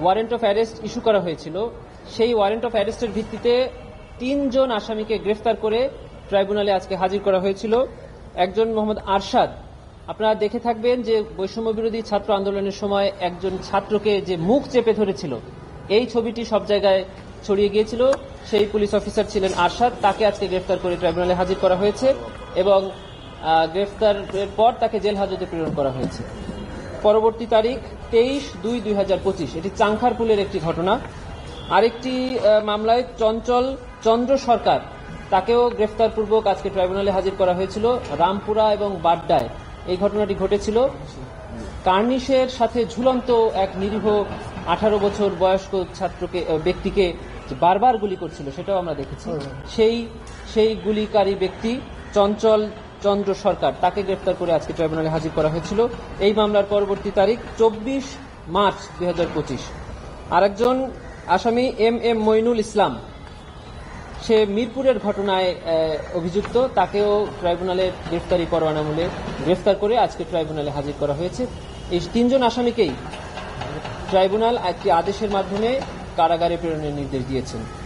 Warrant of arrest issue করা হয়েছিল, সেই ওয়ারেন্ট অফ অ্যারেস্টের ভিত্তিতে 3 জন আসামিকে গ্রেফতার করে ট্রাইব্যুনালে আজকে হাজির করা হয়েছিল। একজন মোহাম্মদ আরশাদ, আপনারা দেখে থাকবেন যে বৈষম্য বিরোধী ছাত্র আন্দোলনের সময় একজন ছাত্রকে যে মুখ চেপে ধরেছিল, এই ছবিটি সব জায়গায় ছড়িয়ে গিয়েছিল। সেই পুলিশ অফিসার ছিলেন আরশাদ, তাকে আজকে গ্রেফতার করে ট্রাইব্যুনালে হাজির করা হয়েছে এবং গ্রেফতারের পর তাকে জেল হাজতে প্রেরণ করা হয়েছে। পরবর্তী তারিখ 23/2/2025, এটি চাংখারপুলের একটি ঘটনা। আরেকটি মামলায় চঞ্চল চন্দ্র সরকার, তাকেও গ্রেফতারপূর্বক আজকে ট্রাইব্যুনালে হাজির করা হয়েছিল রামপুরা এবং বাড্ডায়। এই ঘটনাটি ঘটেছিল কার্নিশের সাথে ঝুলন্ত এক নিরীহ 18 বছর বয়স্ক ব্যক্তিকে বারবার গুলি করছিল, সেটাও আমরা দেখেছি। সেই গুলিকারী ব্যক্তি চঞ্চল চন্দ্র সরকার, তাকে গ্রেফতার করে আজকে ট্রাইব্যুনালে হাজির করা হয়েছিল। এই মামলার পরবর্তী তারিখ 24 মার্চ 2025। আরেকজন আসামি এম মইনুল ইসলাম, সে মিরপুরের ঘটনায় অভিযুক্ত, তাকেও ট্রাইব্যুনালে গ্রেফতারি পরোয়ানা মূলে গ্রেফতার করে আজকে ট্রাইব্যুনালে হাজির করা হয়েছে। এই 3 জন আসামিকেই ট্রাইব্যুনাল একটি আদেশের মাধ্যমে কারাগারে প্রেরণের নির্দেশ দিয়েছেন।